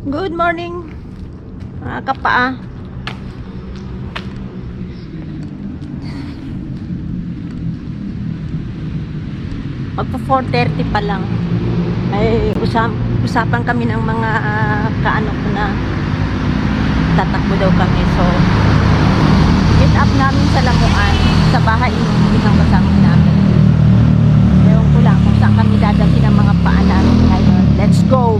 Good morning, mga kapaa. Magpa 4:30 pa lang. Ay usapan kami ng mga kaano ko na tatakbo daw kami. So, get up namin sa Lamuan, sa bahay ng isang kasama namin. Ewan ko lang kung saan kami dadalhin ng mga paa namin ngayon. Let's go!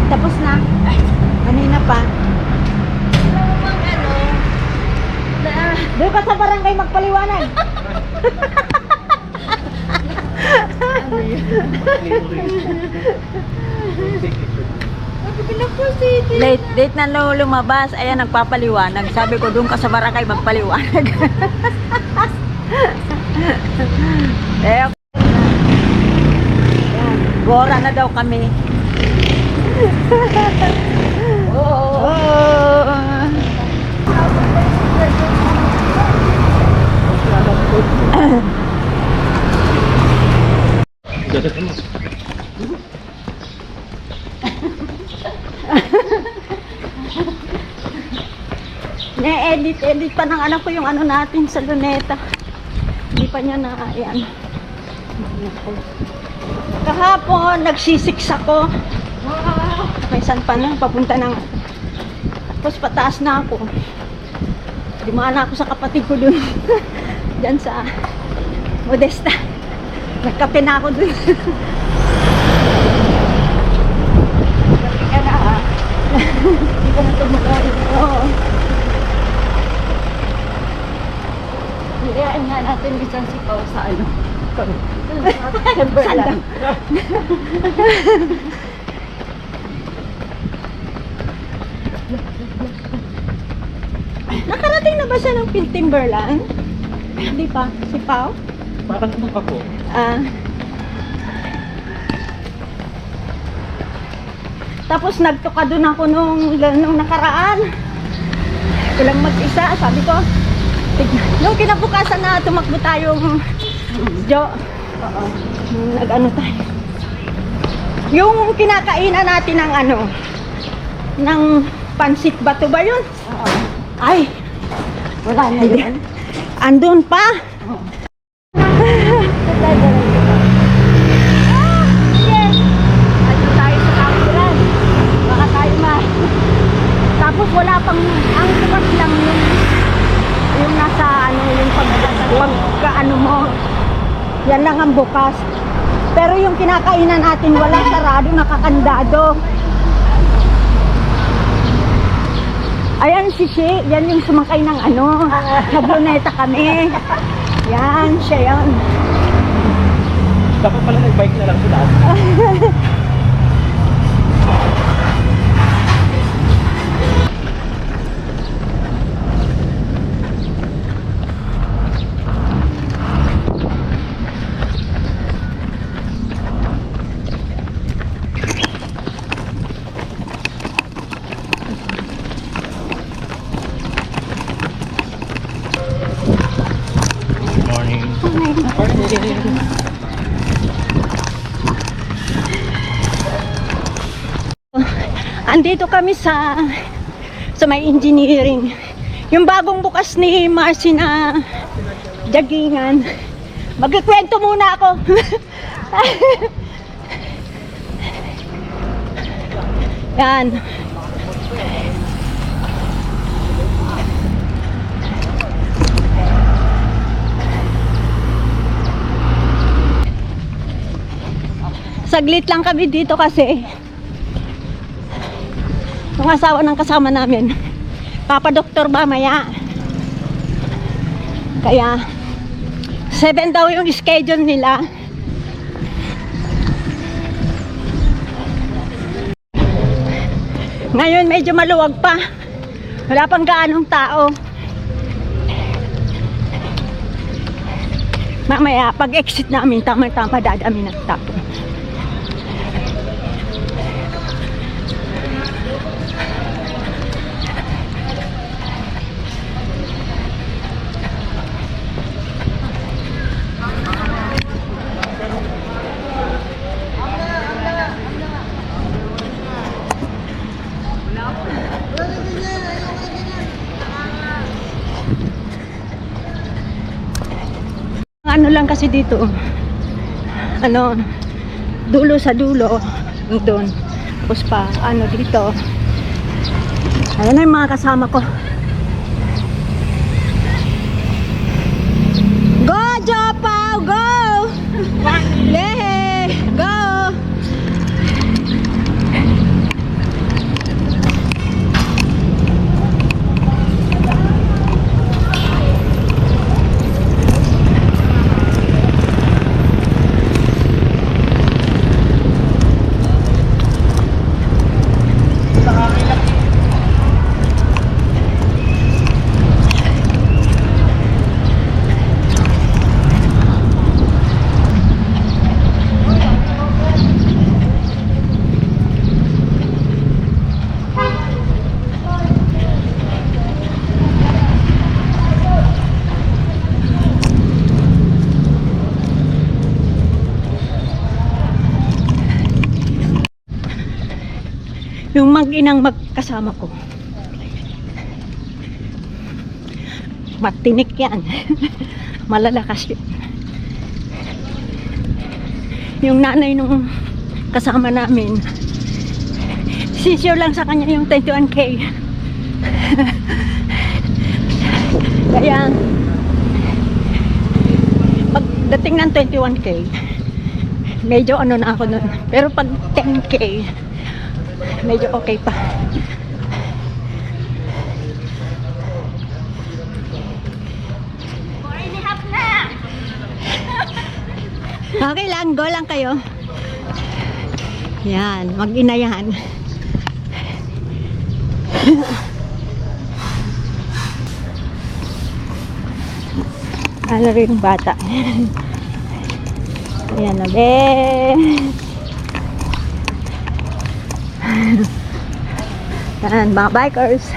Tapos na. Kanina pa. Doon ka sa barangay magpaliwanag. Late na lumabas. Ayan, nagpapaliwanag. Sabi ko, doon ka sa barangay magpaliwanag. Eh, gora na daw kami. Oh. Ne-edit pa ng anak ko yung ano natin sa luneta. Hindi pa niya na, ayan. Kahapon, nagsisiks ako. May saan pa na, papunta ng tapos pataas na ako. Dumaan na ako sa kapatid ko dun. Diyan sa Modesta. Nagkape na ako dun. Kape ka na ha. Hindi ko na tumuloy. Oo. Hilayain nga natin isang sipaw sa ano. Sandang. Nakarating na ba siya ng Timberland? Hindi pa. Si Pao? Parang ano pa po? Tapos nagtuka doon ako nung nakaraan. Kulang mag-isa. Sabi ko, nung kinabukasan na tumakbo tayong nag-ano tayo. Yung kinakainan natin ng ano, ng pansit bato ba yun? Ay, wala na yun. Andun pa. Yes. Andun tayo sa kapuran. Baka tayo tapos wala pang, ang bukas lang yung nasa ano, yung pagka-ano mo. Yan lang ang bukas. Pero yung kinakainan natin wala, sarado, nakakandado. Ayan si Shi, yan yung sumakay ng ano, nagluneta kami. Yan, siya yan. Dapat pala nag-bike na lang sa daan. Andito kami sa may engineering. Yung bagong bukas ni Marcy na jaggingan. Magkikwento muna ako. Yan. Saglit lang kami dito kasi yung asawa ng kasama namin papadoktor ba maya, kaya 7 daw yung schedule nila. Ngayon medyo maluwag pa. Wala pang gaanong tao. Mamaya, pag exit namin, tama-tama dadami ng tao. Ano lang kasi dito, ano, dulo sa dulo, doon. Tapos pa, ano dito. Ayan na yung mga kasama ko. Go, Jopaw! Go! Lehe! Go! Yung mag-inang magkasama ko. Matinik yan. Malalakas yun. Yung nanay nung kasama namin, sisyo lang sa kanya yung 21K. Kaya, pagdating ng 21K, medyo ano na ako nun. Pero pag 10K, medyo okay pa. Okay lang, go lang kayo. Yan, mag-ina yan. Ano rin yung bata. Ayan na, be. Yan, mga bikers.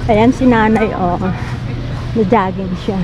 Ayan si nanay, oh. Nag-jogging siya.